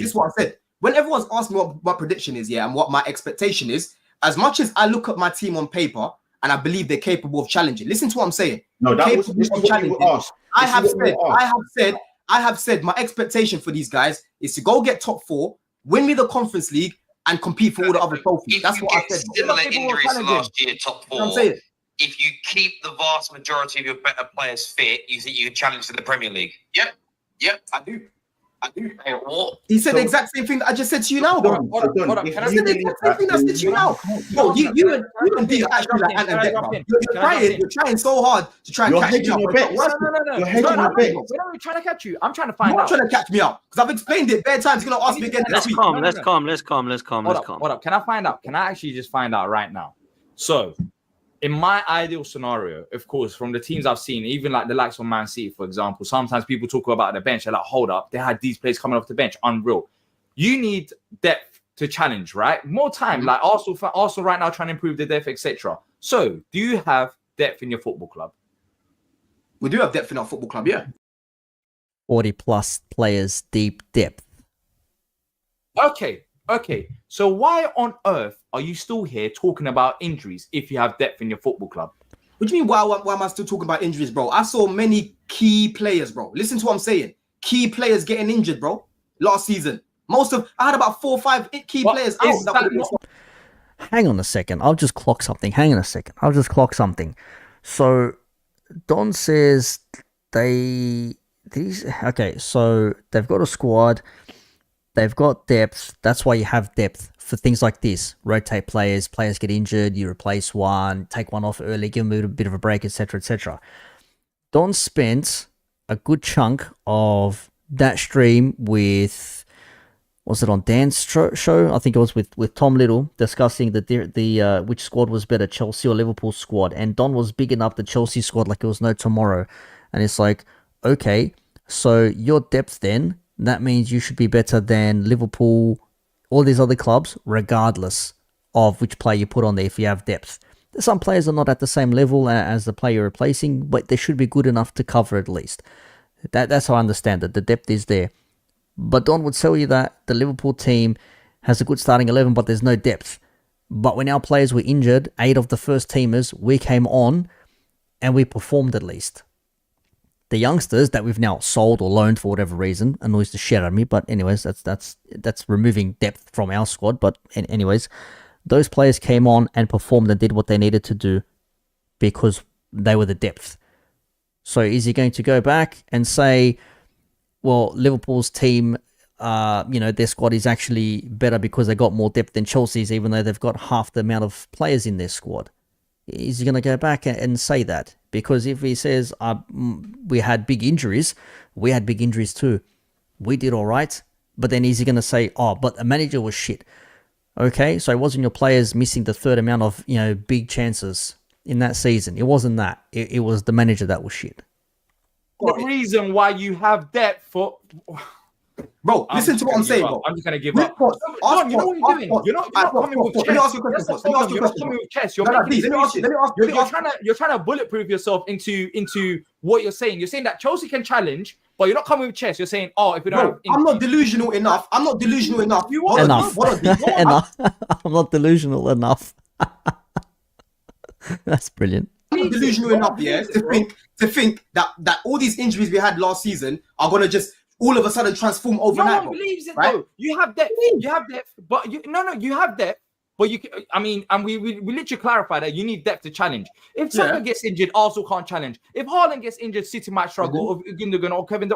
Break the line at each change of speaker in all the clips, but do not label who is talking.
This is what I said. When everyone's asked me what my prediction is, and what my expectation is, as much as I look at my team on paper and I believe they're capable of challenging, listen to what I'm saying.
No, this is what you were asked.
I have said my expectation for these guys is to go get top 4, win me the Conference League, and compete for all the other trophies. That's what I said.
Similar injuries to last year, top 4.
I'm saying,
if you keep the vast majority of your better players fit, you think you can challenge to the Premier League? Yep, I do. Hey, what?
He said the exact same thing that I just said to you now, bro. He said the exact same thing I said to you now. Bro, you and D are actually like Ant and Dec, bro. You're trying so hard to try and catch me up.
No. You're hedging your bets.
We're not trying to catch you. I'm trying to find out.
You're trying to catch me up because I've explained it bare times. You're going to ask me again next week.
Let's calm.
Hold up. Can I find out? Can I actually just find out right now? So, in my ideal scenario, of course, from the teams I've seen, even like the likes of Man City, for example, sometimes people talk about the bench. They're like, hold up, they had these players coming off the bench. Unreal. You need depth to challenge, right? More time. Like Arsenal right now trying to improve the depth, etc. So, do you have depth in your football club?
We do have depth in our football club, yeah.
40 plus players deep depth.
Okay. So why on earth are you still here talking about injuries if you have depth in your football club?
What do you mean, why am I still talking about injuries, bro? I saw many key players, bro. Listen to what I'm saying. Key players getting injured, bro. Last season. I had about 4 or 5 key players out.
Hang on a second. I'll just clock something. So, Don says so they've got a squad. They've got depth. That's why you have depth for things like this. Rotate players get injured, you replace one, take one off early, give them a bit of a break, etc., etc. Don spent a good chunk of that stream with, was it on Dan's show? I think it was with Tom Little, discussing the which squad was better, Chelsea or Liverpool squad. And Don was bigging up the Chelsea squad like it was no tomorrow. And it's like, okay, so your depth then, that means you should be better than Liverpool, all these other clubs, regardless of which player you put on there if you have depth. Some players are not at the same level as the player you're replacing, but they should be good enough to cover at least. That's how I understand it. The depth is there. But Don would tell you that the Liverpool team has a good starting 11, but there's no depth. But when our players were injured, 8 of the first teamers, we came on and we performed at least. The youngsters that we've now sold or loaned for whatever reason annoys the shit out of me. But anyways, that's removing depth from our squad. But anyways, those players came on and performed and did what they needed to do because they were the depth. So is he going to go back and say, well, Liverpool's team, their squad is actually better because they got more depth than Chelsea's, even though they've got half the amount of players in their squad? Is he going to go back and say that? Because if he says we had big injuries, we had big injuries too. We did all right. But then is he going to say, but the manager was shit? Okay, so it wasn't your players missing the third amount of big chances in that season. It wasn't that. It was the manager that was shit.
The reason why you have depth for...
Bro, listen to what I'm saying, bro.
I'm just going to give up. John, you know what you're doing? You're not coming with chess. Let me ask you a question. You're not coming with chess. You're trying to bulletproof yourself into what you're saying. You're saying that Chelsea can challenge, but you're not coming with chess. You're saying, if we don't...
I'm not delusional enough.
Enough. I'm not delusional enough. That's brilliant.
I'm not delusional enough, to think that all these injuries we had last season are going to just all of a sudden transform overnight.
No one believes it, though. You have depth. But you have depth. But we literally clarify that you need depth to challenge. If Saka gets injured, Arsenal can't challenge. If Haaland gets injured, City might struggle. Or Gundogan or Kevin,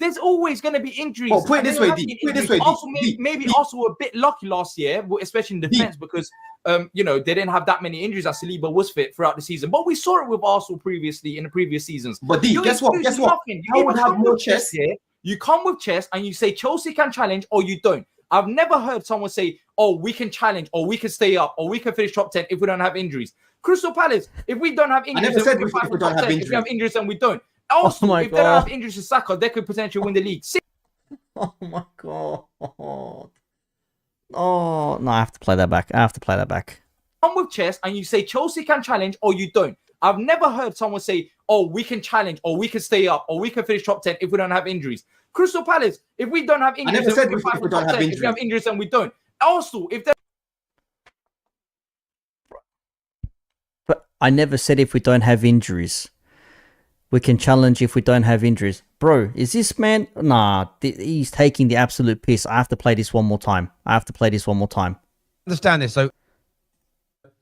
there's always going to be injuries.
Put it this way, D.
Maybe Arsenal were a bit lucky last year, especially in defense, because they didn't have that many injuries as Saliba was fit throughout the season. But we saw it with Arsenal previously in the previous seasons.
But D, guess what? I would have more chess
here. You come with chess and you say Chelsea can challenge or you don't. I've never heard someone say, we can challenge or we can stay up or we can finish top 10 if we don't have injuries. Crystal Palace, if we don't have injuries, if we have injuries, then we don't. Also, if they don't have injuries to Saka, they could potentially win the league.
Oh my God. Oh, no, I have to play that back.
Come with chess and you say Chelsea can challenge or you don't. I've never heard someone say, we can challenge or we can stay up or we can finish top 10 if we don't have injuries. Crystal Palace, if we don't have injuries,
never said
then
if
fight
we
for
don't
top
have
10. If we have injuries, then we don't. Arsenal, if they're
But I never said if we don't have injuries. We can challenge if we don't have injuries. Bro, is this man... Nah, he's taking the absolute piss. I have to play this one more time.
Understand this. So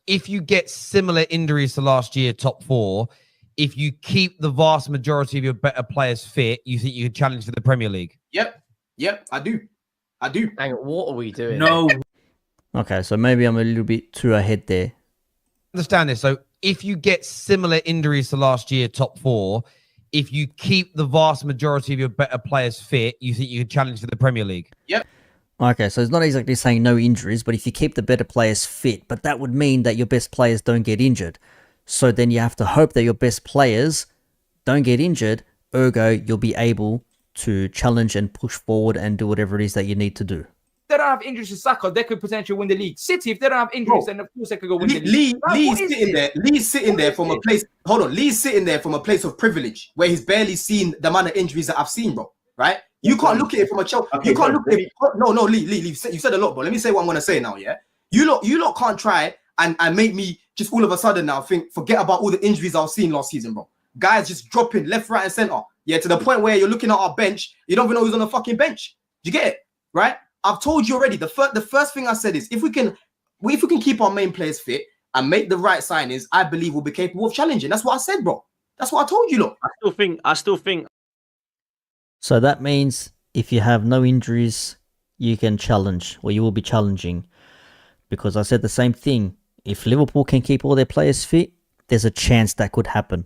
if you get similar injuries to last year, top 4, if you keep the vast majority of your better players fit, you think you can challenge for the Premier League?
Yep, I do.
Hang on, what are we doing?
no.
Okay, so maybe I'm a little bit too ahead there.
Understand this. So if you get similar injuries to last year, top 4, if you keep the vast majority of your better players fit, you think you can challenge for the Premier League?
Yep.
Okay, so it's not exactly saying no injuries, but if you keep the better players fit, but that would mean that your best players don't get injured. So then you have to hope that your best players don't get injured, ergo you'll be able to challenge and push forward and do whatever it is that you need to do.
If they don't have injuries to Saka, they could potentially win the league. City, if they don't have injuries, then of course they could go win the league.
Lee's sitting there from a place. Hold on, Lee's sitting there from a place of privilege where he's barely seen the amount of injuries that I've seen, bro. Right? You can't look at it from a Chelsea.
Okay,
You can't
so
look at it. No, Lee. You said a lot, but let me say what I'm gonna say now. Yeah, you lot can't try and make me just all of a sudden now forget about all the injuries I was seeing last season, bro. Guys just dropping left, right, and center. Yeah, to the point where you're looking at our bench, you don't even know who's on the fucking bench. Do you get it? Right? I've told you already. The first thing I said is if we can keep our main players fit and make the right signings, I believe we'll be capable of challenging. That's what I said, bro. That's what I told you, look.
I still think.
So that means if you have no injuries, you can challenge, or you will be challenging. Because I said the same thing. If Liverpool can keep all their players fit, there's a chance that could happen.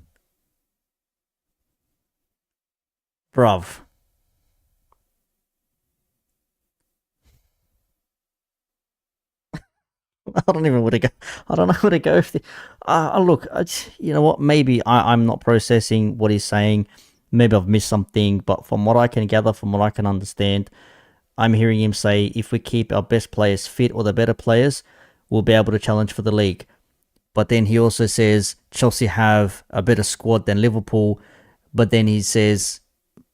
Bruv. I don't even know where to go. I don't know where to go. Look, you know what? Maybe I'm not processing what he's saying. Maybe I've missed something. But from what I can gather, from what I can understand, I'm hearing him say if we keep our best players fit or the better players, we'll be able to challenge for the league. But then he also says Chelsea have a better squad than Liverpool. But then he says,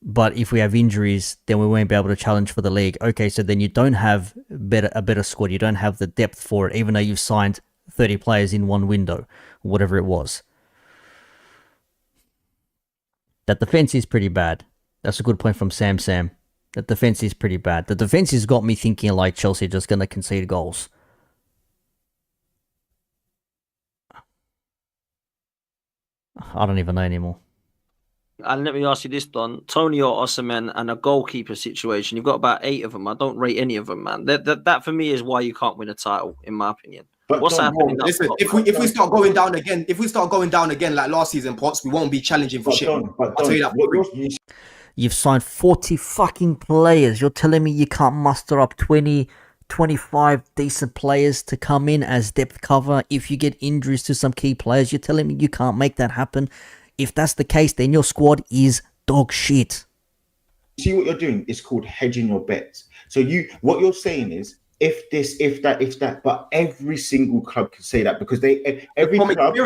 but if we have injuries, then we won't be able to challenge for the league. Okay, so then you don't have a better squad. You don't have the depth for it, even though you've signed 30 players in one window, whatever it was. That defense is pretty bad. That's a good point from Sam. That defense is pretty bad. The defense has got me thinking like Chelsea are just going to concede goals. I don't even know anymore.
And let me ask you this, Don. Tony or Osimhen and a goalkeeper situation. You've got about 8 of them. I don't rate any of them, man. That for me is why you can't win a title, in my opinion.
But
What's happening?
Listen, if we start going down again, like last season, Potts, we won't be challenging for shit. I'll tell you that.
You've signed 40 fucking players. You're telling me you can't muster up 20, 25 decent players to come in as depth cover if you get injuries to some key players? You're telling me you can't make that happen? If that's the case, then your squad is dog shit.
See what you're doing? It's called hedging your bets. So what you're saying is if this, if that, but every single club can say that because every
from
club.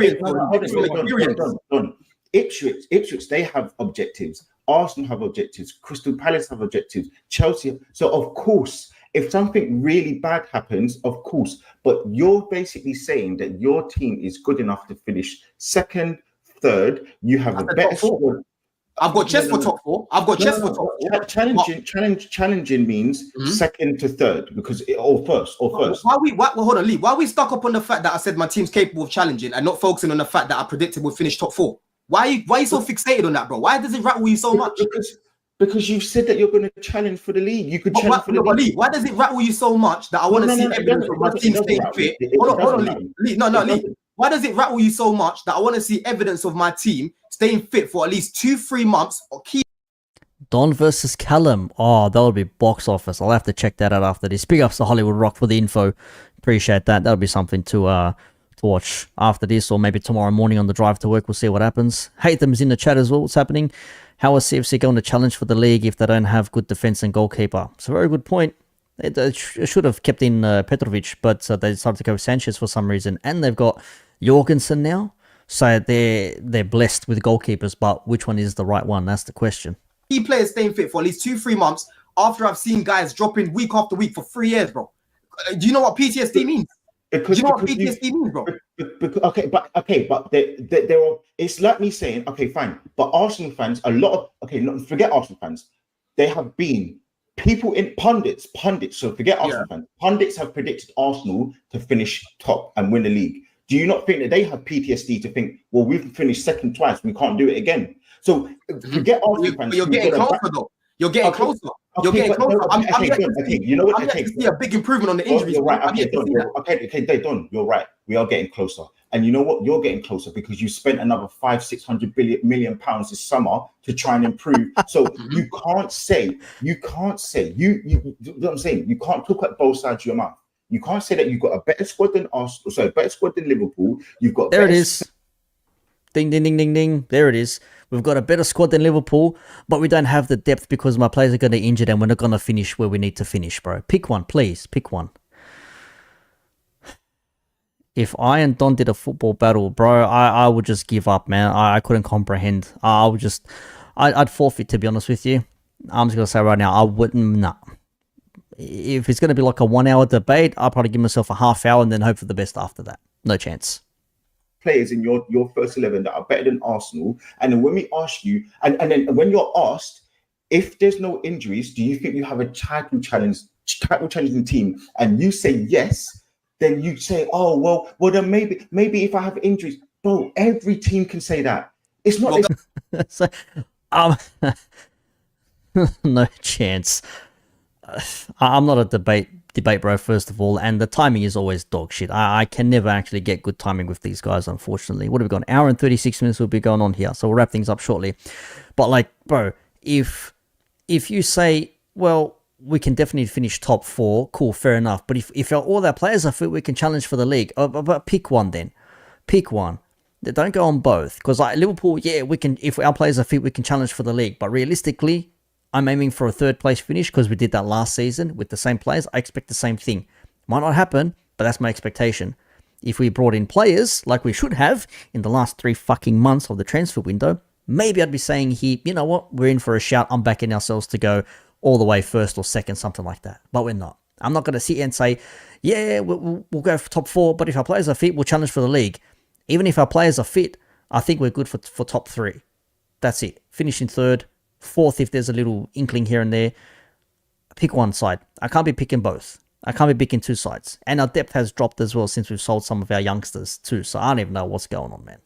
Experience.
Ipswich, they have objectives. Arsenal have objectives. Crystal Palace have objectives. Chelsea. So of course, if something really bad happens, of course. But you're basically saying that your team is good enough to finish second, third. You have a better squad.
I've got chest for top 4. I've got chest for top 4.
Challenging means second to third because or first.
Hold on, Lee. Why are we stuck up on the fact that I said my team's capable of challenging and not focusing on the fact that I predicted we'll finish top 4? Why are you so fixated on that, bro? Why does it rattle you so much?
Because you've said that you're going to challenge for the league. You could challenge for the league.
Why does it rattle you so much that I want to see evidence of my team staying fit? Hold on, Lee. Lee. Why does it rattle you so much that I want to see evidence of my team staying fit for at least 2-3 months or keep
Don versus Callum. Oh, that would be box office. I'll have to check that out after this. Big ups to Hollywood Rock for the info. Appreciate that. That'll be something to watch after this or maybe tomorrow morning on the drive to work. We'll see what happens. Haytham's in the chat as well. What's happening? How is CFC going to challenge for the league if they don't have good defense and goalkeeper? It's a very good point. It should have kept in Petrovic, but they decided to go with Sanchez for some reason. And they've got Jorgensen now. So they're blessed with goalkeepers, but which one is the right one? That's the question.
key players staying fit for at least 2-3 months after I've seen guys dropping week after week for 3 years, bro. Do you know what PTSD means? Do you know what PTSD means, bro?
But there are. It's like me saying, okay, fine. But Arsenal fans, forget Arsenal fans. They have been people in pundits. So forget Arsenal fans. Pundits have predicted Arsenal to finish top and win the league. Do you not think that they have PTSD to think, well, we've finished second twice, we can't do it again? So forget Arsenal fans.
You're getting closer, though. You're getting closer. You're getting closer. I'm yet to see a big improvement on the injuries.
You're right. Don, you're right. We are getting closer. And you know what? You're getting closer because you spent another 500-600 million pounds this summer to try and improve. So you can't say, you know what I'm saying? You can't talk at both sides of your mouth. You can't say that you've got a better squad than Arsenal, sorry, better squad than Liverpool. You've got
There it is. Ding, ding, ding, ding, ding. There it is. We've got a better squad than Liverpool, but we don't have the depth because my players are going to injure and we're not going to finish where we need to finish, bro. Pick one, please. Pick one. If I and Don did a football battle, bro, I would just give up, man. I couldn't comprehend. I'd forfeit, to be honest with you. I'm just going to say right now, I wouldn't, nah. If it's going to be like a 1 hour debate, I'll probably give myself a half hour and then hope for the best after that. No chance.
Players in your first 11 that are better than Arsenal, and then when we ask you, and then when you're asked if there's no injuries, do you think you have a title challenging team? And you say yes, then you say, oh well then maybe if I have injuries, bro. Every team can say that. It's not.
So, no chance. I'm not a debate bro, first of all, and the timing is always dog shit. I can never actually get good timing with these guys, unfortunately. What have we got? An hour and 36 minutes will be going on here, so we'll wrap things up shortly. But like, bro, if you say, well, we can definitely finish top 4, cool, fair enough. But if all our players are fit, we can challenge for the league. But pick one then. Pick one. Don't go on both. Because like Liverpool, yeah, we can. If our players are fit, we can challenge for the league. But realistically, I'm aiming for a 3rd place finish because we did that last season with the same players. I expect the same thing. Might not happen, but that's my expectation. If we brought in players like we should have in the last 3 fucking months of the transfer window, maybe I'd be saying here, you know what, we're in for a shout. I'm backing ourselves to go all the way 1st or 2nd, something like that. But we're not. I'm not going to sit here and say, yeah, we'll go for top 4, but if our players are fit, we'll challenge for the league. Even if our players are fit, I think we're good for top 3. That's it. Finishing 3rd. 4th if there's a little inkling here and there. Pick one side. I can't be picking both. I can't be picking 2 sides. And our depth has dropped as well since we've sold some of our youngsters too. So I don't even know what's going on, man.